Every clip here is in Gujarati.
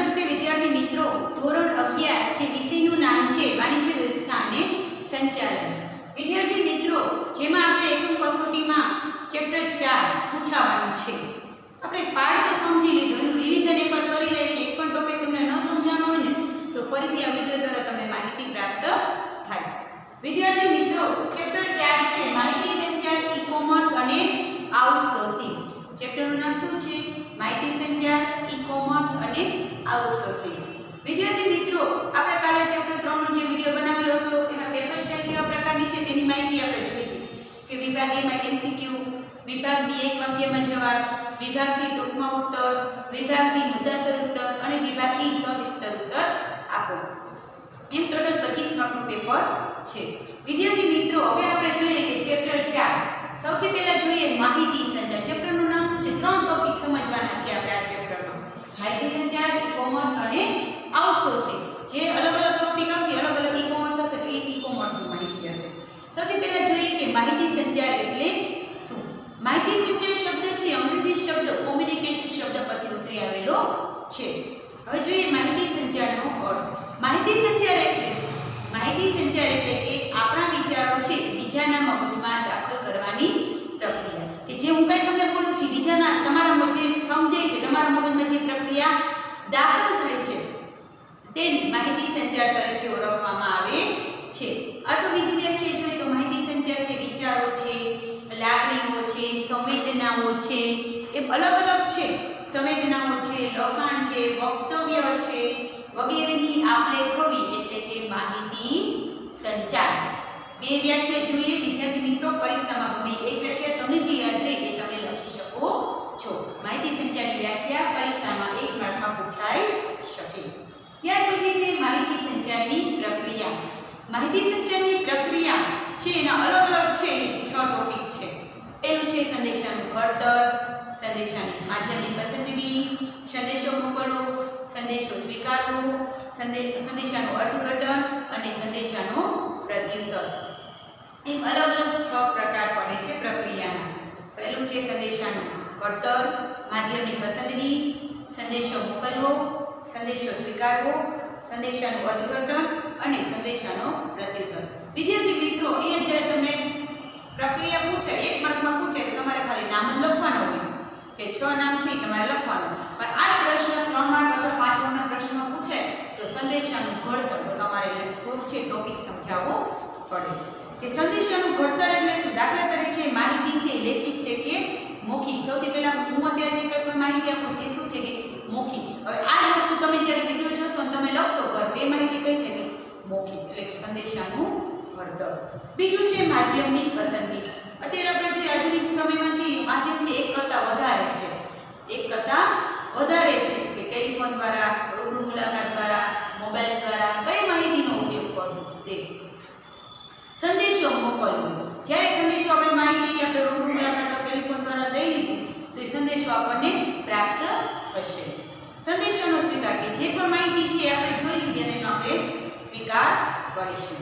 નમસ્તે વિદ્યાર્થી મિત્રો, ધોરણ 11 જે વિષયનું નામ છે વાણિજ્ય વ્યવસ્થા અને સંચાલન. વિદ્યાર્થી મિત્રો, જેમાં આપણે એકમ કસોટીમાં ચેપ્ટર 4 પૂછાવાનું છે. આપણે પાઠ તો સમજી લીધો, એનું રિવિઝન એકવાર કરી લઈએ. એક પણ ટોપિક તમને ન સમજાણો હોય ને તો ફરીથી આ વિડિયો દ્વારા તમને માહિતી પ્રાપ્ત થાય. વિદ્યાર્થી મિત્રો, ચેપ્ટર 4 છે માહિતી સંચાર, ઈ-કોમર્સ અને આઉટસોર્સિંગ. ચેપ્ટરનું નામ શું છે? માહિતી સંચાર, ઈ-કોમર્સ અને આઉટસોર્સિંગ. વિદ્યાર્થી મિત્રો, આપણે કાલે ચેપ્ટર 3 નો જે વિડિયો બનાવેલો હતો એમાં પેપર સ્ટાઇલ કેવા પ્રકારની છે તેની માહિતી આપણે જોઈ હતી કે વિભાગ A માં MCQ, વિભાગ B એક વાક્યમાં જવાબ, વિભાગ C ટૂંકમાં ઉત્તર, વિભાગ D મુદ્દાસર ઉત્તર અને વિભાગ E સવિસ્તર ઉત્તર આપો. એમ ટોટલ 25 માર્કનું પેપર છે. વિદ્યાર્થી મિત્રો, હવે આપણે જોઈએ કે ચેપ્ટર 4 સૌથી પહેલા જોઈએ માહિતી સંચાર. ચેપ્ટરનું નામ શું છે? 3 ટોપિક સમજવાના છે આપણે આ ચેપ્ટરમાં. માહિતી સંચાર, ઈ-કોમર્સ અને આઉટસોર્સિંગ. જે અલગ અલગ ટોપિક આવશે, અલગ અલગ ઈ-કોમર્સ હશે તો એ ઈ-કોમર્સની માહિતી હશે. સૌથી પહેલા જોઈએ કે માહિતી સંચાર એટલે શું. માહિતી સંચાર શબ્દ છે અંગ્રેજી શબ્દ કોમ્યુનિકેશન શબ્દ પરથી ઉતરી આવેલો છે. હવે જોઈએ માહિતી સંચારનો અર્થ. માહિતી સંચાર એટલે કે આપણા વિચારો છે બીજાના મગજમાં દાખલ કરવાની પ્રક્રિયા. કે જે હું કઈ તમને બોલું છું, બીજાના તમારા જે સમજે છે, તમારા મગજમાં જે પ્રક્રિયા દાખલ થાય છે તેને માહિતી સંચાર તરીકે ઓળખવામાં આવે છે. અથવા બીજી વ્યાખ્યા જોઈએ તો માહિતી સંચાર છે વિચારો છે, લાગણીઓ છે, સંવેદનાઓ છે, એ અલગ અલગ છે. સંવેદનાઓ છે, લખાણ છે, વક્તવ્ય છે વગેરેની આપલે થવી એટલે કે માહિતી સંચાર. બે વ્યાખ્યા જોઈએ વિદ્યાર્થી મિત્રો. પરીક્ષામાં ગમે એક વ્યાખ્યા તમને જે યાદ રહે એ તમે લખી શકો છો. માહિતી સંચારની વ્યાખ્યા પરીક્ષામાં 1 માર્કમાં પૂછાઈ શકે. ત્યાર પછી છે માહિતી સંચારની પ્રક્રિયા. માહિતી સંચારની પ્રક્રિયા છે એના અલગ અલગ છે 6 ટોપિક છે. પહેલું છે સંદેશાનું ઘડતર, સંદેશાની માધ્યમની પસંદગી, સંદેશો મોકલવો, સંદેશો સ્વીકારવો, સંદેશાનું અર્થઘટન અને સંદેશાનો પ્રત્યુત્તર. એમ અલગ અલગ 6 પ્રકાર પડે છે પ્રક્રિયાના. પહેલું છે સંદેશાનું ઘડતર, માધ્યમની પસંદગી, સંદેશો મોકલવો, સંદેશો સ્વીકારવો, સંદેશાનું અર્થઘટન અને સંદેશાનો પ્રત્યુત્તર. વિદ્યાર્થી મિત્રો, અહીંયા જ્યારે તમને પ્રક્રિયા પૂછાય 1 માર્કમાં પૂછાય તો તમારે ખાલી નામ જ લખવાનું હોય કે 6 નામ છે તમારે લખવાનું. પણ આ પ્રશ્ન 3 માર્ક અથવા 5 માર્કના પ્રશ્નમાં પૂછાય તો સંદેશાનું ઘડતર તો તમારે થોડું છે ટોપિક સમજાવવો પડે કે સંદેશાનું ઘડતર એટલે શું. દાખલા તરીકે માહિતી છે લેખિત છે કે મૌખિક. સૌથી પહેલા હું અત્યારે જે કંઈ પણ માહિતી આપું એ શું થઈ ગઈ? મૌખિક. હવે આ જ વસ્તુ તમે જ્યારે વિડિયો જોશો અને તમે લખશો ઘર એ માહિતી કઈ થઈ ગઈ? મૌખિક. એટલે સંદેશાનું ઘડતર. બીજું છે માધ્યમની પસંદગી. અત્યારે આપણે જે આધુનિક સમયમાં છે માધ્યમ છે એક કરતાં વધારે છે. એક કરતાં વધારે છે કે ટેલિફોન દ્વારા, રૂબરૂ મુલાકાત દ્વારા, મોબાઈલ દ્વારા કઈ માહિતીનો ઉપયોગ કરશું તે. સંદેશો મોકલવો. જ્યારે સંદેશો આપણે માહિતી આપણે રૂબરૂ મુલાકાત ટેલિફોન દ્વારા લઈ લીધી તો એ સંદેશો આપણને પ્રાપ્ત થશે. સંદેશાનો સ્વીકાર કે જે પણ માહિતી છે આપણે જોઈ લીધી અને એનો આપણે સ્વીકાર કરીશું.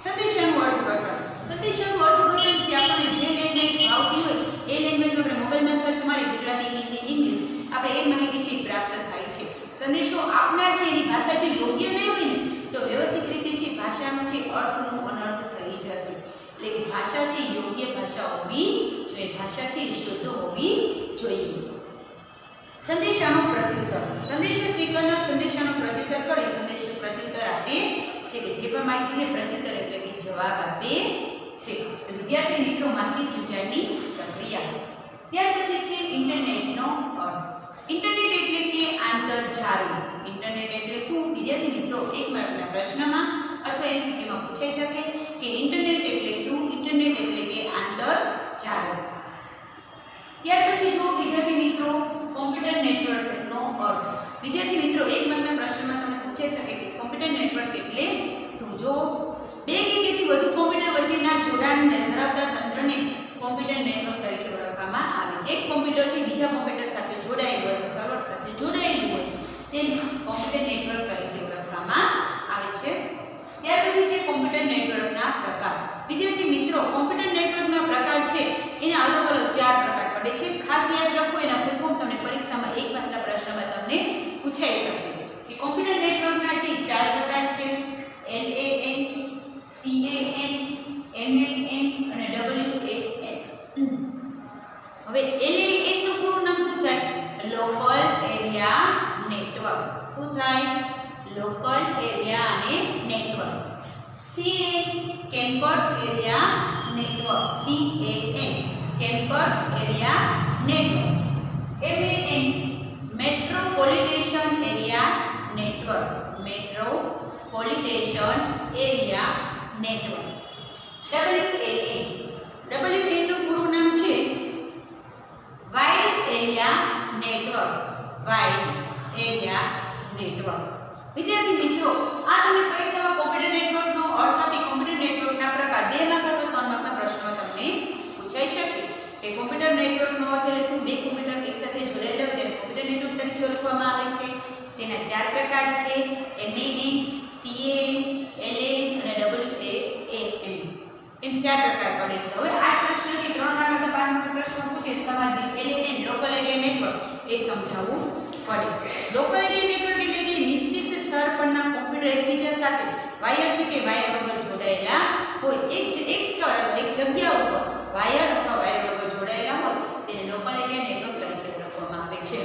સંદેશાનું અર્થઘટન. સંદેશાનું અર્થઘટન છે આપણને જે લેંગ્વેજ આવતી હોય એ લેંગ્વેજમાં આપણે મોબાઈલમાં સર્ચ મારી ગુજરાતી, હિન્દી, ઇંગ્લિશ આપણે એ માહિતી છે પ્રાપ્ત થાય છે. સંદેશો આપનાર છે એની ભાષા જો યોગ્ય નહીં હોય ને તો વ્યવસ્થિત રીતે છે ભાષાનો છે અર્થનો અનર્થ થઈ જશે. એટલે કે ભાષા છે યોગ્ય ભાષા હોવી જોઈએ, ભાષા છે શુદ્ધ હોવી જોઈએ. સંદેશાનો પ્રત્યુત્તર. સંદેશો સ્વીકારનાર સંદેશાનો પ્રત્યુત્તર કરે. સંદેશો પ્રત્યુત્તર આપે છે કે જે પણ માહિતી છે પ્રત્યુત્તર એટલે કે જવાબ આપે છે. તો વિદ્યાર્થી મિત્રો, માહિતી સંચારની પ્રક્રિયા. ત્યાર પછી છે ઇન્ટરનેટનો અર્થ. ઇન્ટરનેટ એટલે કે આંતરજાળ. ઇન્ટરનેટ એટલે શું? વિદ્યાર્થી મિત્રો, 1 માર્કના પ્રશ્નમાં અથવા MCQમાં પૂછાઈ શકે કે ઇન્ટરનેટ એટલે શું? ઇન્ટરનેટ એટલે કે આંતરજાળ. ત્યાર પછી જો વિદ્યાર્થી મિત્રો કોમ્પ્યુટર નેટવર્કનો અર્થ. વિદ્યાર્થી મિત્રો, 1 માર્કના પ્રશ્નમાં તમને પૂછાઈ શકે કે કોમ્પ્યુટર નેટવર્ક એટલે શું? જો 2 કે તેથી વધુ કોમ્પ્યુટર વચ્ચેના જોડાણને ધરાવતા તંત્રને કોમ્પ્યુટર નેટવર્ક તરીકે ઓળખવામાં આવે છે. એક કોમ્પ્યુટરથી બીજા કોમ્પ્યુટર સાથે જોડાયેલું હોય તો સર્વર સાથે જોડાયેલું હોય તેને કોમ્પ્યુટર નેટવર્ક તરીકે ઓળખવામાં આવે છે. ત્યાર પછી છે કોમ્પ્યુટર નેટવર્કના પ્રકાર. વિદ્યાર્થી મિત્રો, કોમ્પ્યુટર નેટવર્કના પ્રકાર છે એના અલગ અલગ 4 પ્રકાર પડે છે. ખાસ યાદ રાખો, એના ફૂલ ફોર્મ તમને પરીક્ષામાં 1 માર્કના પ્રશ્નમાં તમને પૂછાઈ શકે કે ઇન્ટરનેટમાં છે 4 પ્રકાર છે, LAN, CAN, MAN અને WAN. હવે LAN નું પૂરું નામ શું થાય? Local area network. શું થાય? લોકલ એરિયા અને network. CAN campus area network. CAN campus area network. MAN metropolitan area network. Metropolitan area network. WAN નું પૂરું નામ છે wide area network. Wide area network. વિદ્યાર્થી મિત્રો, આ તમે પરીક્ષામાં કોમ્પ્યુટર નેટવર્કનો અર્થ આપી કોમ્પ્યુટર નેટવર્કના પ્રકાર 2 માર્ક અથવા 3 માર્કના પ્રશ્નો તમને પૂછાઈ શકે કે કોમ્પ્યુટર નેટવર્કનો અર્થ એટલે શું? બે કોમ્પ્યુટર એકસાથે જોડાયેલા હોય તેને કોમ્પ્યુટર નેટવર્ક તરીકે ઓળખવામાં આવે છે. તેના 4 પ્રકાર છે, MAN, CAN, LAN અને WAN. એમ 4 પ્રકાર પડે છે. હવે આ પ્રશ્ન છે 3 માર્ક અથવા 5 માર્કના પ્રશ્નો પૂછે તો તમારે LAN લોકલ એરિયા નેટવર્ક એ સમજાવવું પડે. લોકલ એરિયા નેટવર્ક એટલે કે નિશ્ચિત સ્તર પરના કોમ્પ્યુટર એકબીજા સાથે વાયરથી કે વાયર વગર જોડાયેલા હોય. એક સ્તર અથવા એક જગ્યા ઉપર વાયર અથવા વાયર વગર જોડાયેલા હોય તેને લોકલ એરિયા નેટવર્ક તરીકે ઓળખવામાં આવે છે.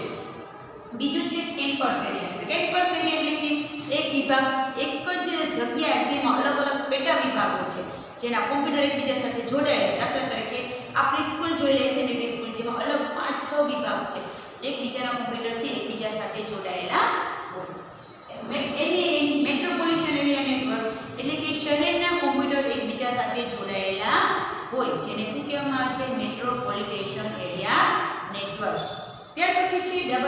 બીજું છે કેમ્પસ એરિયા. કેમ્પસ એરિયા એટલે કે એક વિભાગ, એક જ જગ્યા જેમાં અલગ અલગ પેટા વિભાગો છે જેના કોમ્પ્યુટર એકબીજા સાથે જોડાયેલા. દાખલા તરીકે આપણી સ્કૂલ જોઈ લઈએ સેનેટરી સ્કૂલ, જેમાં અલગ 5-6 વિભાગ છે, એકબીજાના કોમ્પ્યુટર છે એકબીજા સાથે જોડાયેલા હોય. મેટ્રોપોલિટેશન એરિયા નેટવર્ક એટલે કે શહેરના કોમ્પ્યુટર એકબીજા સાથે જોડાયેલા હોય જેને શું કહેવામાં આવે છે? મેટ્રોપોલિટેશન એરિયા નેટવર્ક. ત્યાર પછી છે WAN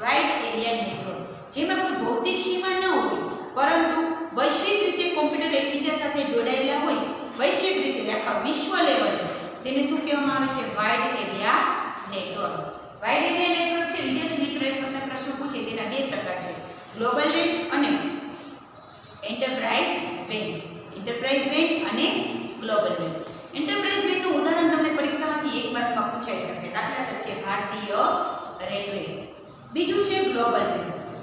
વાઇડ એરિયા નેટવર્ક, જેમાં કોઈ ભૌતિક સીમા ન હોય પરંતુ વૈશ્વિક રીતે કોમ્પ્યુટર એકબીજા સાથે જોડાયેલા હોય. વૈશ્વિક રીતે આખા વિશ્વ લેવલે તેને શું કહેવામાં આવે છે? Wide area network. Wide area network છે વિદ્યાર્થી મિત્રો, એક વખત પ્રશ્ન પૂછે તેના 2 પ્રકાર છે, ગ્લોબલ WAN અને એન્ટરપ્રાઇઝ WAN. એન્ટરપ્રાઇઝ WAN અને ગ્લોબલ WAN. એન્ટરપ્રાઇઝ WAN નું ઉદાહરણ તમને પરીક્ષામાંથી 1 માર્કમાં પૂછાઈ શકે. દાખલા તરીકે ભારતીય રેલવે. બીજું છે ગ્લોબલ WAN.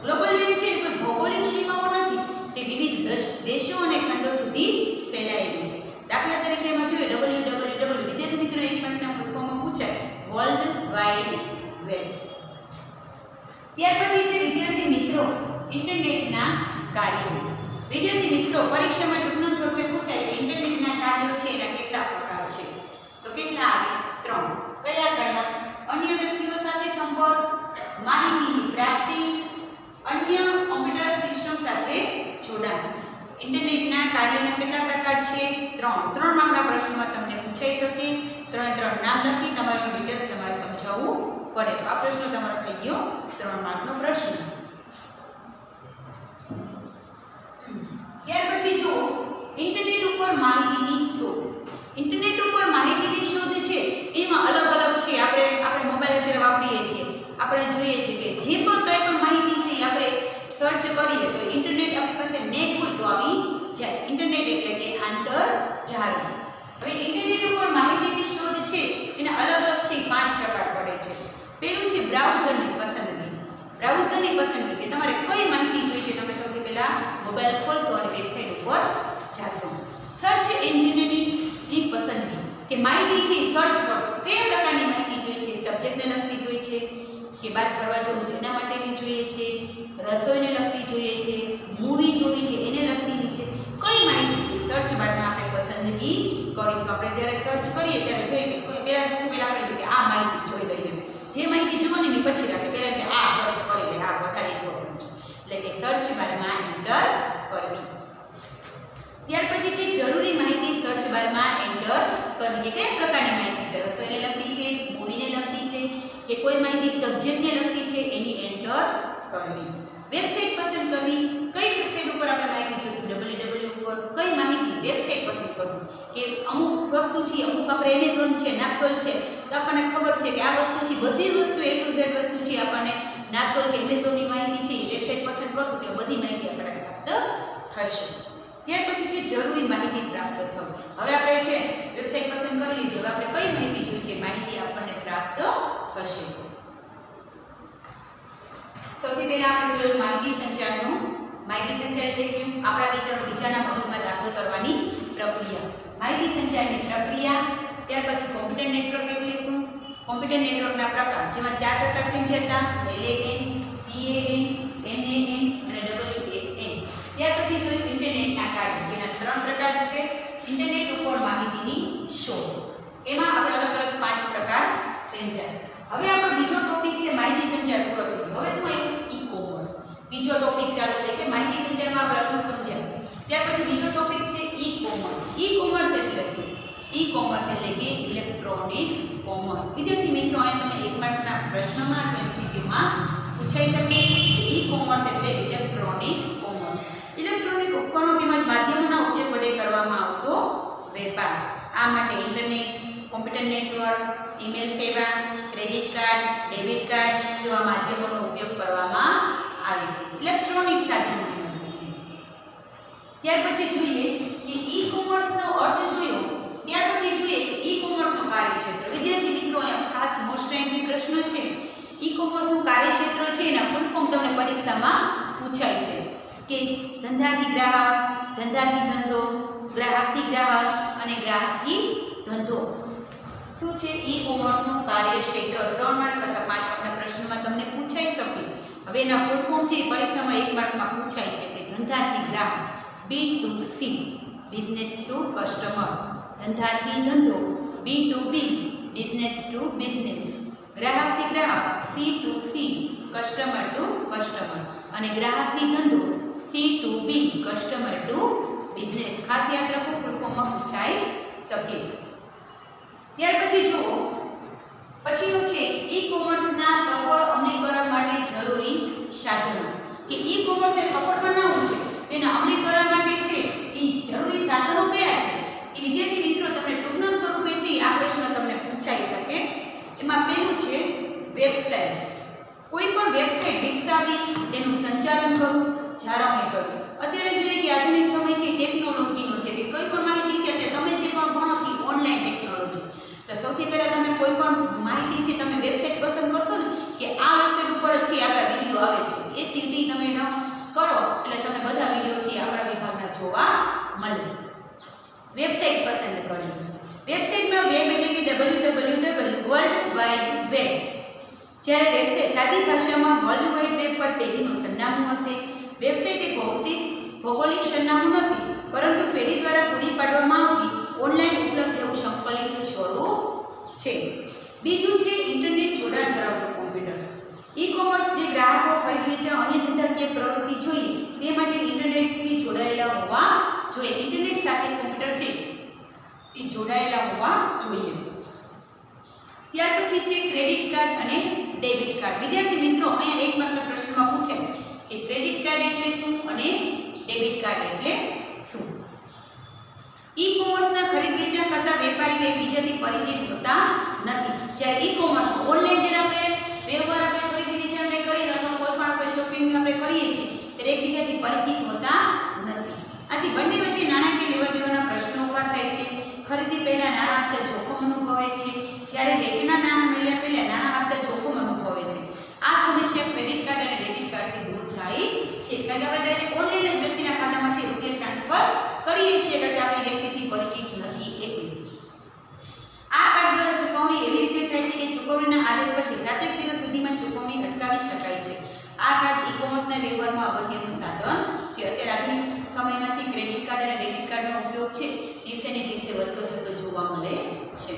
ગ્લોબલ WAN છે કોઈ ભૌગોલિક સીમાઓ નથી, તે વિવિધ દેશો અને ખંડો સુધી ફેલાયેલું છે. દાખલા તરીકે એમાં જોઈએ WWW. વિદ્યાર્થી મિત્રો 1 માર્કના ફૂલ ફોર્મમાં પૂછાય વર્લ્ડ વાઇડ વેબ. ત્યાર પછી છે વિદ્યાર્થી મિત્રો ઇન્ટરનેટના કાર્યો. વિદ્યાર્થી મિત્રો પરીક્ષામાં ટૂંકનું સ્વરૂપે પૂછાય કે ઇન્ટરનેટના કાર્યો છે એના કેટલા પ્રકાર છે? તો કેટલા આવે? 3. કયા? અન્ય વ્યક્તિઓ સાથે સંપર્ક, માહિતીની પ્રાપ્તિ, અન્ય કોમ્પ્યુટર સિસ્ટમ સાથે જોડાણ. ઇન્ટરનેટના કાર્યના કેટલા પ્રકાર છે? 3 માર્કના પ્રશ્નમાં તમને પૂછાઈ શકે. 3 નામ લખી તમારું ડિટેલ તમારે સમજાવવું પડે. તો આ પ્રશ્ન તમારો થઈ ગયો 3 માર્કનો પ્રશ્ન. ત્યાર પછી જો ઇન્ટરનેટ ઉપર માહિતીની શોધ. ઇન્ટરનેટ ઉપર માહિતીની શોધ છે એમાં અલગ અલગ છે. આપણે મોબાઈલ અત્યારે વાપરીએ છીએ, આપણે જોઈએ છીએ કે જે પણ કંઈ પણ માહિતી છે એ આપણે સર્ચ કરીએ તો ઇન્ટરનેટ આપણી પાસે નેટ હોય તો આવી જાય. ઇન્ટરનેટ એટલે કે આંતરજાળ. હવે ઇન્ટરનેટ ઉપર માહિતીની શોધ છે એના અલગ અલગ છે 5 પ્રકાર પડે છે. પહેલું છે બ્રાઉઝરની પસંદગી. બ્રાઉઝરની પસંદગી કે તમારે કઈ માહિતી જોઈએ છે, તમે સૌથી પહેલા મોબાઈલ ખોલશો અને વેબસાઇટ ઉપર જાશો. સર્ચ એન્જિનની પસંદગી કે માહિતી છે સર્ચ કરો, કયા પ્રકારની માહિતી જોઈએ છે? સબ્જેક્ટને લગતી જોઈએ છે કે બહાર ફરવા જવું છે એના માટેની જોઈએ છે, રસોઈને લગતી જોઈએ છે, મૂવી જોવી છે એને લગતીની છે, કઈ માહિતી છે? સર્ચ બારમાં આપણે પસંદગી કરીશું. આપણે જ્યારે સર્ચ કરીએ ત્યારે જોઈએ કે પહેલા આપણે જોઈએ કે આ માહિતી જોઈ લઈએ, જે માહિતી જોવાની ને પછી રાખે પહેલા કે આ સર્ચ કરી લે, આ વધારે ઇમ્પોર્ટન્ટ છે એટલે કે સર્ચ બારમાં એન્ટર કરવી. ત્યાર પછી છે જરૂરી માહિતી સર્ચ બારમાં એન્ટર કરવી. કે કયા પ્રકારની માહિતી છે? રસોઈને લગતી છે, મૂવીને લગતી છે કે કોઈ માહિતી સબ્જેક્ટને લગતી છે એની એન્ટર કરવી. વેબસાઇટ પસંદ કરવી, કઈ વેબસાઇટ ઉપર આપણે માહિતી જોઈશું? www ઉપર કઈ માહિતી? વેબસાઇટ પસંદ કરવું કે અમુક વસ્તુ છે, અમુક આપણે એમેઝોન છે, નાપતોલ છે તો આપણને ખબર છે કે આ વસ્તુ છે, બધી વસ્તુ A to Z વસ્તુ છે આપણને નાપતોલ કે એમેઝોનની માહિતી છે, વેબસાઇટ પસંદ કરશું તો બધી માહિતી આપણને પ્રાપ્ત થશે. ત્યાર પછી છે જરૂરી માહિતી પ્રાપ્ત થવી. હવે આપણે છે વેબસાઇટ પસંદ કરી લીધી, હવે આપણે કઈ માહિતી જોઈએ છે? માહિતી આપણને પ્રાપ્ત થશે. સૌથી પહેલા આપણે જોયું માહિતી સંચારનું માહિતી સંચાર એટલે કે આપણા વિચારો બીજાના મગજમાં દાખલ કરવાની પ્રક્રિયા. માહિતી સંચારની પ્રક્રિયા. ત્યાર પછી કોમ્પ્યુટર નેટવર્ક એટલે શું? કોમ્પ્યુટર નેટવર્કના પ્રકાર, જેમાં 4 પ્રકાર સંચારતા: LAN, CAN, NAN અને WAN. ત્યાર પછી જોયું ઇન્ટરનેટના કાર્ય, જેના 3 પ્રકાર છે. ઇન્ટરનેટ ઉપર માહિતીની શોધ. એમાં આપણે અલગ અલગ 5 પ્રકાર સમજ્યા. હવે આપણો બીજો ટોપિક છે માહિતી સંચાર પૂરો થયો. હવે શું આવ્યું? ઈ-કોમર્સ. બીજો ટોપિક ચાલુ થાય છે. માહિતી સંચારમાં આપણે આટલું સમજ્યા. ત્યાર પછી બીજો ટોપિક છે ઈ-કોમર્સ. ઈ-કોમર્સ એટલે શું? ઈ-કોમર્સ એટલે કે ઇલેક્ટ્રોનિક્સ કોમર્સ. વિદ્યાર્થી મિત્રો, અહીં તમે 1 માર્કના પ્રશ્નમાં MCQમાં પૂછાઈ શકે કે ઈ-કોમર્સ એટલે ઇલેક્ટ્રોનિક્સ કોમર્સ. ઇલેક્ટ્રોનિક ઉપકરણો તેમજ માધ્યમોના ઉપયોગ વડે કરવામાં આવતો વેપાર. આ માટે ઇન્ટરનેટ, કોમ્પ્યુટર નેટવર્ક, ઈમેલ સેવા, ક્રેડિટ કાર્ડ, ડેબિટ કાર્ડ જેવા માધ્યમોનો ઉપયોગ કરવામાં આવે છે. ઇલેક્ટ્રોનિક સાધનોની મદદથી. ત્યાર પછી જોઈએ કે ઈ-કોમર્સનો અર્થ જોયો. ત્યાર પછી જોઈએ કે ઈ-કોમર્સનું કાર્યક્ષેત્ર. વિદ્યાર્થી મિત્રો, અહીંયા ખાસ મોસ્ટ ટાઈમની પ્રશ્ન છે. ઈ-કોમર્સનું કાર્યક્ષેત્ર છે એના ફૂલ ફોર્મ તમને પરીક્ષામાં પૂછાય છે કે ધંધાથી ગ્રાહક, ધંધાથી ધંધો, ગ્રાહકથી ગ્રાહક અને ગ્રાહકથી ધંધો. શું છે ઈ-કોમર્સનું કાર્યક્ષેત્ર? 3 માર્ક અથવા 5 માર્કના પ્રશ્નમાં તમને પૂછાઈ શકે. હવે એના ફૂલ ફોર્મથી પરીક્ષામાં 1 માર્કમાં પૂછાય છે કે ધંધાથી ગ્રાહક, B2C, બિઝનેસ ટુ કસ્ટમર. ધંધાથી ધંધો, B2B, બિઝનેસ ટુ બિઝનેસ. ગ્રાહકથી ગ્રાહક, C2C, કસ્ટમર ટુ કસ્ટમર. અને ગ્રાહકથી ધંધો, C2B, કસ્ટમર ટુ બિઝનેસ. ખાસ યાદ રાખો, ફૂલ ફોર્મમાં પૂછાઈ શકે. ત્યાર પછી જુઓ, પછીનું છે ઈ-કોમર્સના સફળ અમલીકરણ માટે જરૂરી સાધનો. કે ઈ-કોમર્સ એ સફળ બનાવવું છે, તેના અમલીકરણ માટે છે એ જરૂરી સાધનો કયા છે? એ વિદ્યાર્થી મિત્રો, તમને ટૂંકના સ્વરૂપે છે આ પ્રશ્ન તમને પૂછાઈ શકે. એમાં પહેલું છે વેબસાઇટ. કોઈ પણ વેબસાઇટ વિકસાવી, તેનું સંચાલન કરવું, જાળવણી કરવી. અત્યારે જોઈએ કે આધુનિક સમય છે ટેકનોલોજીનો છે, કે કોઈ પણ માહિતી છે તે તમે જે પણ ભણો છો ઓનલાઈન ટેકનોલોજી. તો સૌથી પહેલા તમે કોઈ પણ માહિતી છે તમે વેબસાઇટ પસંદ કરશો ને કે આ વેબસાઇટ ઉપર જ છે આપણા વિડીયો આવે છે, એ સીધી તમે કરો એટલે તમને બધા વિડીયો છે આપણા વિભાગના જોવા મળે. વેબસાઇટ પસંદ કરવી. વેબસાઇટમાં વેબ એટલે કે www, વર્લ્ડ વાઇડ વેબ. જ્યારે વેબસાઇટ સાદી ભાષામાં વર્લ્ડ વાઇડ વેબ પર પેઢીનું સરનામું હશે. વેબસાઇટ એ ભૌગોલિક સરનામું નથી, પરંતુ પેઢી દ્વારા પૂરી પાડવામાં આવતી ઓનલાઈન ઉપલબ્ધ એવું સંકલિત સ્વરૂપ છે. બીજું છે ઇન્ટરનેટ જોડાણ ધરાવતું કોમ્પ્યુટર. ઈ-કોમર્સ જે ગ્રાહકો ખરીદે છે અન્ય ધંધાકીય પ્રવૃત્તિ જોઈએ તે માટે ઇન્ટરનેટથી જોડાયેલા હોવા જોઈએ. ઇન્ટરનેટ સાથે કોમ્પ્યુટર છે એ જોડાયેલા હોવા જોઈએ. ત્યાર પછી છે ક્રેડિટ કાર્ડ અને ડેબિટ કાર્ડ. વિદ્યાર્થી મિત્રો, અહીંયા 1 માર્કના પ્રશ્નમાં પૂછે કે ક્રેડિટ કાર્ડ એટલે શું અને ડેબિટ કાર્ડ એટલે શું? ઈ-કોમર્સના ખરીદ વેચાણ કરતા વેપારીઓ એકબીજાથી પરિચિત હોતા નથી. જ્યારે ઈ-કોમર્સ ઓનલાઈન જ્યારે આપણે વ્યવહાર આપણે ખરીદી વેચાણ કરીએ અથવા કોઈ પણ આપણે શોપિંગ આપણે કરીએ છીએ ત્યારે એકબીજાથી પરિચિત હોતા નથી. આથી બંને વચ્ચે નાણાકીય લેવડ દેવડના પ્રશ્નો ઊભા થાય છે. ખરીદી પહેલા નાણાં આપતા જોખમ અનુભવે છે, જ્યારે વેચના નાણાં મેળવ્યા પહેલા નાણાં આપતા જોખમ અનુભવે છે. આ સમસ્યા ક્રેડિટ કાર્ડ અને ડેબિટ કાર્ડથી દૂર થાય છે. કારણ કે આપણે ડાયરેક્ટ ઓનલાઈન જ વ્યક્તિના ખાતામાં છે રૂપિયા ટ્રાન્સફર કરીએ છીએ, એટલે આપણે વ્યક્તિથી પરિચિત નથી એટલે. આ કાર્ડ દ્વારા ચૂકવણી એવી રીતે થાય છે કે ચૂકવણીના આદેશ પછી 7 દિવસ સુધીમાં ચૂકવણી અટકાવી શકાય છે. આ કાર્ડ ઈ-કોમર્સના વ્યવહારમાં અગત્યનું સાધન છે. અત્યારે આધુનિક સમયમાં છે ક્રેડિટ કાર્ડ અને ડેબિટ કાર્ડનો ઉપયોગ છે દિવસે ને દિવસે વધતો જતો જોવા મળે છે.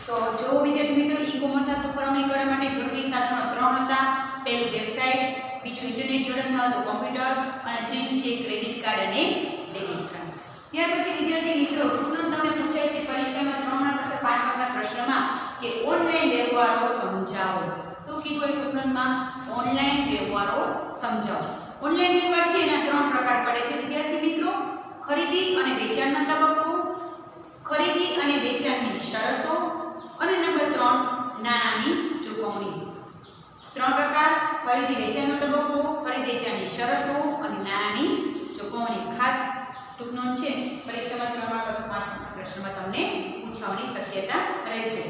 તો જો વિદ્યાર્થી મિત્રો, ઈ-કોમર્સના સફળ અમલીકરણ માટે જરૂરી સાધનો 3 હતા. પહેલું વેબસાઇટ, બીજું ઇન્ટરનેટ જોડાણ અથવા કોમ્પ્યુટર અને ત્રીજું છે ક્રેડિટ કાર્ડ અને ડેબિટ કાર્ડ. ત્યાર પછી વિદ્યાર્થી મિત્રો, ટૂંકમાં તમને પૂછાય છે પરીક્ષામાં 3 માર્ક અથવા 5 માર્કના પ્રશ્નમાં કે ઓનલાઈન વ્યવહારો સમજાવો. શું કીધું એ ટૂંકમાં? ઓનલાઈન વ્યવહારો સમજાવો. ઓનલાઈન વ્યવહાર છે એના 3 પ્રકાર પડે છે વિદ્યાર્થી મિત્રો. ખરીદી અને વેચાણનો તબક્કો, ખરીદી અને વેચાણની શરતો અને નંબર 3 નાણાંની ચૂકવણી. 3 પ્રકાર: ખરીદી વેચાણનો તબક્કો, ખરીદી વેચાણની શરતો અને નાણાંની ચૂકવણી. ખાસ ટૂંક નોંધ છે પરીક્ષામાં 3 માર્ક અથવા 5 માર્કના પ્રશ્નમાં તમને પૂછવાની શક્યતા રહેશે.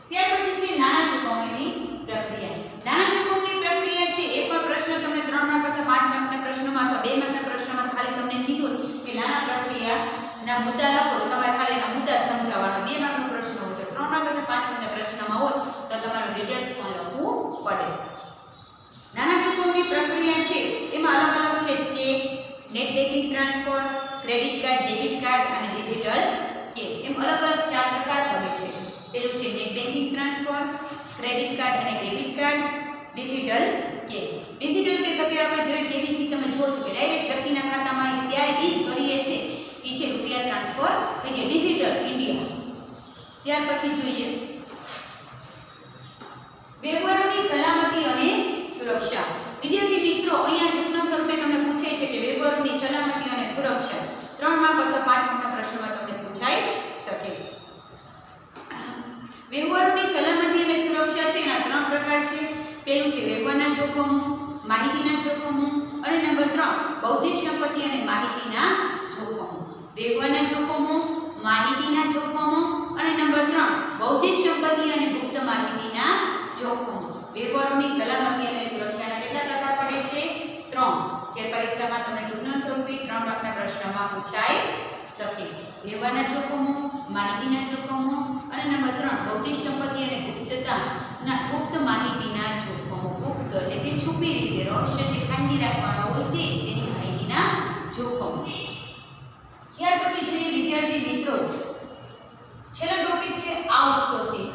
ત્યાર પછી છે નાણાં ચૂકવણીની પ્રક્રિયા. નાણાં ચૂકવણીની પ્રક્રિયા છે એ પણ પ્રશ્ન તમને 3 3 માર્ક અથવા 5 માર્કના પ્રશ્નોમાં અથવા 2 માર્કના પ્રશ્નોમાં ખાલી તમને કીધું કે નાના પ્રક્રિયાના મુદ્દા લખો તો તમારે ખાલી એના મુદ્દા સમજાવવાના. 2 માર્કનો પ્રશ્ન હોય તો 3 માર્ક અથવા 5 માર્કના પ્રશ્નમાં હોય તો તમારે ડિટેલ્સ પણ લખવું પડે. નાના ચૂકવણી પ્રક્રિયા છે એમાં અલગ અલગ છે. Cheque, net banking transfer, credit card, debit card અને ડિજિટલ કેશ. એમ અલગ અલગ 4 પ્રકાર પડે છે. પેલું છે net banking transfer, credit card અને debit card, digital cash. Digital cash અત્યારે આપણે જોઈએ કેબીસી તમે જોવો છો કે ડાયરેક્ટ વ્યક્તિના ખાતામાં ત્યારે એ જ કરીએ છે એ છે રૂપિયા ટ્રાન્સફર થઈ જાય ડિજિટલ ઇન્ડિયા. ત્યાર પછી જોઈએ વ્યવહારોની સલામતી અને સુરક્ષા. વિદ્યાર્થી મિત્રો અહીંયા ટૂંકના સ્વરૂપે તમને પૂછે છે કે વ્યવહારોની સલામતી અને સુરક્ષા 3 માર્ક અથવા 5 માર્કના પ્રશ્નમાં તમને પૂછાઈ શકે. વ્યવહારોની સલામતી અને સુરક્ષા છે એના 3 પ્રકાર છે. પહેલું છે વ્યવહારના જોખમો, માહિતીના જોખમો અને નંબર 3 બૌદ્ધિક સંપત્તિ અને માહિતીના જોખમો. વ્યવહારના જોખમો, માહિતીના જોખમો અને નંબર 3 બૌદ્ધિક સંપત્તિ અને ગુપ્ત માહિતીના જોખમો. વ્યવહારોની સલામતી અને સુરક્ષાના કેટલા પ્રકાર પડે છે? 3, જે પરીક્ષામાં તમને ટૂંકના સ્વરૂપે 3 માર્કના પ્રશ્નમાં પૂછાઈ શકે. વ્યવહારના જોખમો, માહિતીના જોખમો અને નંબર 3 બૌદ્ધિક સંપત્તિ અને ગુપ્ત માહિતીના જોખમો. ગુપ્ત એટલે કે છુપી રીતે રહસ્ય જે ખાનગી રાખવાના હોય તેની માહિતીના જોખમો. ત્યાર પછી જોઈએ વિદ્યાર્થી મિત્રો છેલ્લો ટોપિક છે આઉટસોર્સિંગ.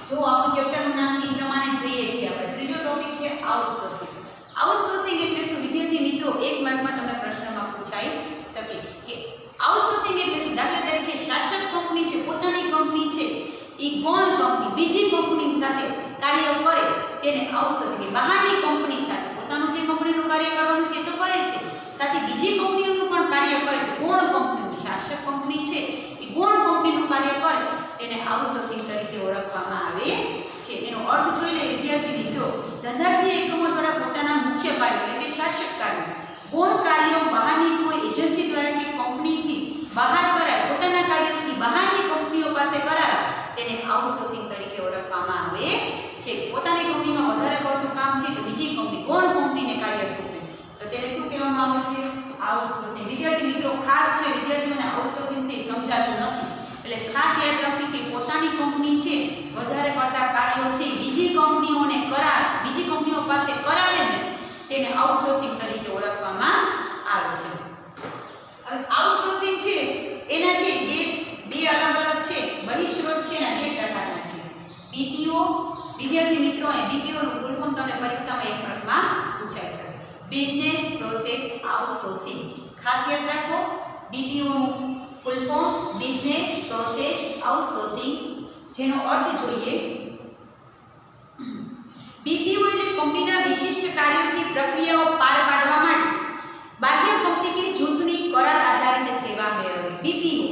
જો આપણું ચેપ્ટરનું નામ છે એ પ્રમાણે જોઈએ છીએ આપણે. ત્રીજો ટોપિક છે આઉટસોર્સિંગ. આઉટસોર્સિંગ એટલે શું વિદ્યાર્થી મિત્રો 1 માર્કમાં તમને પ્રશ્નમાં પૂછાઈ શકે કે આઉટસોર્સિંગ એટલે શું? દાખલા તરીકે શાસક કંપની છે, પોતાની કંપની છે એ ગૌણ કંપની બીજી કંપની સાથે કાર્ય કરે તેને આઉટસોર્સિંગ. બહારની કંપની સાથે પોતાનું જે કંપનીનું કાર્ય કરવાનું છે તો કરે છે, સાથે બીજી કંપનીઓનું પણ કાર્ય કરે છે. ગૌણ કંપનીનું, શાસક કંપની છે એ ગૌણ કંપનીનું કાર્ય કરે તેને આઉટસોર્સિંગ તરીકે ઓળખવામાં આવે છે. એનો અર્થ જોઈ લે વિદ્યાર્થી મિત્રો. ધંધાકીય એકમો દ્વારા પોતાના મુખ્ય કાર્ય એટલે કે શાસક કાર્ય ગૌણ કાર્યો બહારની કોઈ એજન્સી દ્વારા કે કંપનીથી બહાર કરાય, પોતાના કાર્યો છે બહારની કંપનીઓ પાસે કરાય તેને આઉટસોર્સિંગ તરીકે ઓળખવામાં આવે છે. પોતાની કંપનીમાં વધારે પડતું કામ છે તો બીજી કંપની ગૌણ કંપનીને કાર્ય સોંપે તો તેને શું કહેવામાં આવે છે? આઉટસોર્સિંગ. વિદ્યાર્થી મિત્રો ખાસ છે વિદ્યાર્થીઓને આઉટસોર્સિંગથી સમજાતું નથી એટલે ખાસ યાદ રાખવી કે પોતાની કંપની છે વધારે પડતા કાર્યો છે બીજી કંપનીઓને કરાવે, બીજી કંપનીઓ પાસે કરાવે ને તેને આઉટસોર્સિંગ તરીકે ઓળખવામાં આવે છે. હવે આઉટસોર્સિંગ છે એના છે બે અલગ અલગ છે બહિસ્ત્રોત છે એના 2 પ્રકારના છે. બીપીઓ. વિદ્યાર્થી મિત્રો એ બીપીઓ નું ફૂલ ફોર્મ તમને પરીક્ષામાં 1 માર્કમાં પૂછાઈ શકે. Business process outsourcing. ખાસ યાદ રાખો બીપીઓ નું full form business process outsourcing, જેનો અર્થ જોઈએ બીપીઓ એટલે કંપનીના વિશિષ્ટ કાર્યો કે પ્રક્રિયાઓ પાર પાડવા માટે બાહ્ય કંપની કે જૂથની કરાર આધારિત સેવા મેળવવી. બીપીઓ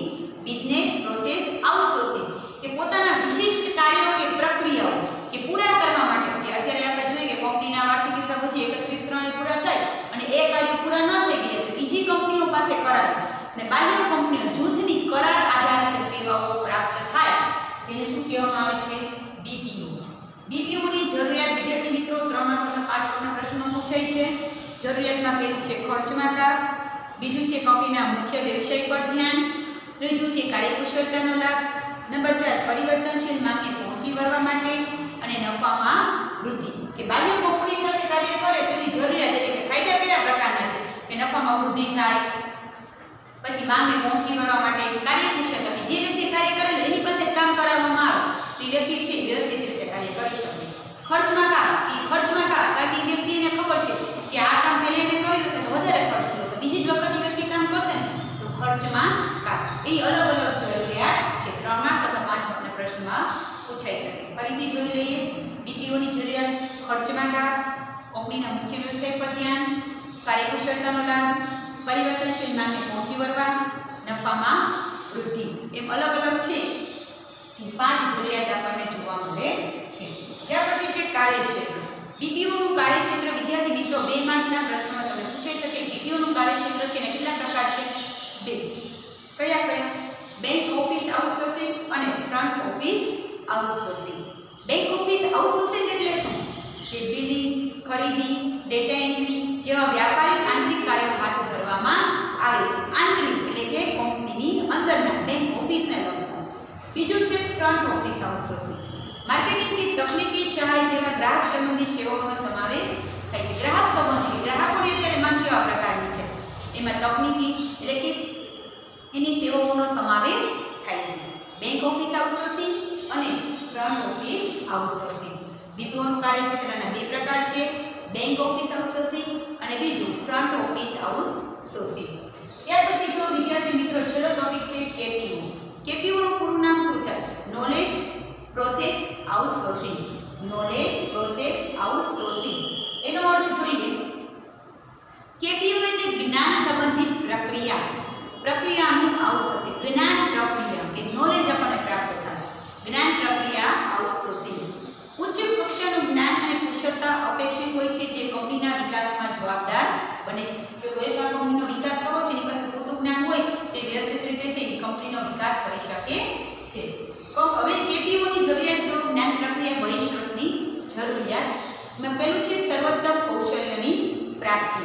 બિઝનેસ પ્રોસેસ આઉટસોર્સિંગ કે પોતાના વિશિષ્ટ કાર્યો કે પ્રક્રિયાઓ કે પૂરા કરવા માટે કે અત્યારે આપણે જોઈએ કે કંપનીના વાર્ષિક હિસાબ પછી 31/3 પૂરા થાય અને એ કાર્ય પૂરા ન થઈ ગયા તો બીજી કંપનીઓ પાસે કરાવે અને બાહ્ય કંપનીઓ જૂથની કરાર આધારિત સેવાઓ પ્રાપ્ત થાય તેને શું કહેવામાં આવે છે? બીપીઓ. બીપીઓની જરૂરિયાત વિદ્યાર્થી મિત્રો 3 માર્કના 5 માર્કના પ્રશ્નમાં પૂછાય છે. જરૂરિયાતમાં પહેલું છે ખર્ચમાં કાપ, બીજું છે કંપનીના મુખ્ય વ્યવસાય પર ધ્યાન, ત્રીજું છે કાર્યકુશળતાનો લાભ, નંબર 4 પરિવર્તનશીલ માંગને પહોંચી વળવા માટે અને નફામાં વૃદ્ધિ. કે બાહ્ય કંપની સાથે કાર્ય કરે તો એની જરૂરિયાત એટલે કે ફાયદા કયા પ્રકારના છે કે નફામાં વૃદ્ધિ થાય, પછી માંગને પહોંચી વળવા માટે કાર્યકુશળતા કે જે વ્યક્તિ કાર્ય કરે એની પાસે કામ કરાવવામાં આવે તો એ વ્યક્તિ છે વ્યવસ્થિત રીતે કાર્ય કરી શકે. ખર્ચમાં કાપ. એ ખર્ચમાં કાપ કારણ કે વ્યક્તિને ખબર છે કે આ કામ પહેલા એને કર્યું છે તો વધારે ખર્ચ થયો તો બીજી જ વખત એ વ્યક્તિ કામ કરશે ને તો ખર્ચમાં કાપ. એ અલગ અલગ જરૂરિયાત છે. 3 માર્ક અથવા 5 માર્કના પ્રશ્નમાં પૂછાઈ શકે. ફરીથી જોઈ લઈએ. બીપીઓની જરૂરિયાત ખર્ચમાં કાપ, કંપનીના મુખ્ય વ્યવસાય પર ધ્યાન, કાર્યકુશળતાનો લાભ, પરિવર્તનશીલ માંગને પહોંચી વળવા, નફામાં વૃદ્ધિ. એમ અલગ અલગ છે એ 5 જરૂરિયાત આપણને જોવા મળે છે. ત્યાર પછી છે કાર્યક્ષેત્ર. બીપીઓનું કાર્યક્ષેત્ર વિદ્યાર્થી મિત્રો 2 માર્કના પ્રશ્નમાં તમને પૂછાઈ શકે. બીપીઓનું કાર્યક્ષેત્ર છે ને કેટલા પ્રકાર છે? 2. કયા? બેંક ઓફિસ આઉટસોર્સિંગ અને front office outsourcing. Bank office outsourcing એટલે શું? કે બિલિંગ, ખરીદી, ડેટા એન્ટ્રી જેવા વ્યાપારિક આંતરિક કાર્યો હાથ ધરવામાં આવે છે. આંતરિક એટલે કે કંપનીની અંદરના બેંક ઓફિસને લગતા. બીજું છે ફ્રન્ટ ઓફિસ આઉટસોર્સિંગ. માર્કેટિંગની તકનીકી સહાય જેવા ગ્રાહક સંબંધી સેવાઓનો સમાવેશ થાય છે. ગ્રાહક સંબંધી ગ્રાહકોની અત્યારે માંગ કેવા પ્રકારની છે, એમાં તકનીકી એટલે કે એની સેવાઓનો સમાવેશ થાય છે. બેંક ઓફિસ આઉટસોર્સિંગ અને ફ્રન્ટ ઓફિસ આઉટસોર્સિંગ. વિદ્વાનોનું કાર્યક્ષેત્રના બે પ્રકાર છે, બેંક ઓફિસ આઉટસોર્સિંગ અને બીજું ફ્રન્ટ ઓફિસ આઉટસોર્સિંગ. ત્યાર પછી જો વિદ્યાર્થી મિત્રો છેલ્લો ટોપિક છે કેપીઓ. કેપીઓનું પૂરું નામ શું થાય? Knowledge process outsourcing. Knowledge process outsourcing એનો અર્થ જોઈએ. કેપીઓ એટલે જ્ઞાન સંબંધિત પ્રક્રિયાનું આઉટસોર્સિંગ. જ્ઞાન પ્રક્રિયા કે નોલેજ આપણને પ્રાપ્ત થાય, જ્ઞાન પ્રક્રિયા આઉટસોર્સિંગ. ઉચ્ચ કક્ષાનું જ્ઞાન અને કુશળતા અપેક્ષિત હોય છે જે કંપનીના વિકાસમાં જવાબદાર બને છે. જો કોઈ પણ કંપનીનો વિકાસ કરવો છે એની પાસે પૂરતું જ્ઞાન હોય તે વ્યવસ્થિત રીતે છે એ કંપનીનો વિકાસ કરી શકે છે. હવે કેપીઓની જરૂરિયાત જો જ્ઞાન પ્રક્રિયા બહિષ્કૃતની જરૂરિયાત. એમાં પહેલું છે સર્વોત્તમ કૌશલ્યની પ્રાપ્તિ,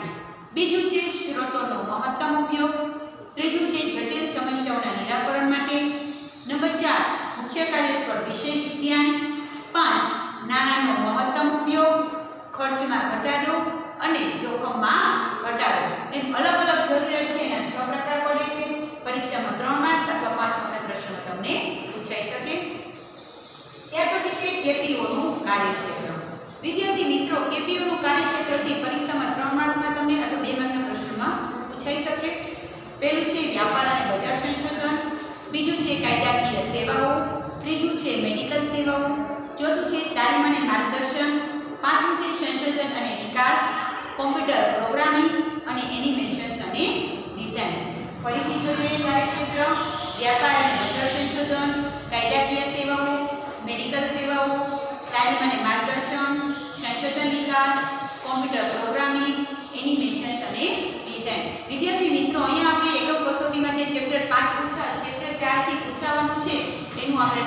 બીજું છે સ્ત્રોતોનો મહત્તમ ઉપયોગ, ત્રીજું છે જટિલ સમસ્યાઓના નિરાકરણ માટે, નંબર 4 મુખ્ય કાર્ય પર વિશેષ ધ્યાન, 5 નાણાંનો મહત્તમ ઉપયોગ, ખર્ચમાં ઘટાડો અને જોખમમાં ઘટાડો. એમ અલગ અલગ જરૂરિયાત છે એના 6 પ્રકાર પડે છે. પરીક્ષામાં 3 માર્ક અથવા 5 માર્કના પ્રશ્નમાં તમને પૂછાઈ શકે. ત્યાર પછી છે કેપીઓનું કાર્યક્ષેત્ર. વિદ્યાર્થી મિત્રો કેપીઓનું કાર્યક્ષેત્ર છે પરીક્ષામાં 3 માર્કમાં તમને અથવા 2 માર્કના પ્રશ્નમાં પૂછાઈ શકે. પહેલું છે વ્યાપાર અને બજાર સંશોધન, બીજું છે કાયદાકીય સેવાઓ, ત્રીજું છે મેડિકલ સેવાઓ, ચોથું છે તાલીમ અને માર્ગદર્શન, પાંચમું છે સંશોધન અને વિકાસ, કોમ્પ્યુટર પ્રોગ્રામિંગ અને એનિમેશન અને ડિઝાઇન. ફરીથી જોઈએ કાર્યક્ષેત્ર: વ્યાપાર અને બજાર સંશોધન, કાયદાકીય સેવાઓ, મેડિકલ સેવાઓ, તાલીમ અને માર્ગદર્શન, સંશોધન વિકાસ, કોમ્પ્યુટર પ્રોગ્રામિંગ, એનિમેશન અને ડિઝાઇન. વિદ્યાર્થી મિત્રો અહીંયા આપણે એકમ કસોટીમાં જે ચેપ્ટર 5 ચેપ્ટર 4 છે પૂછાવાનું છે એનું આપણે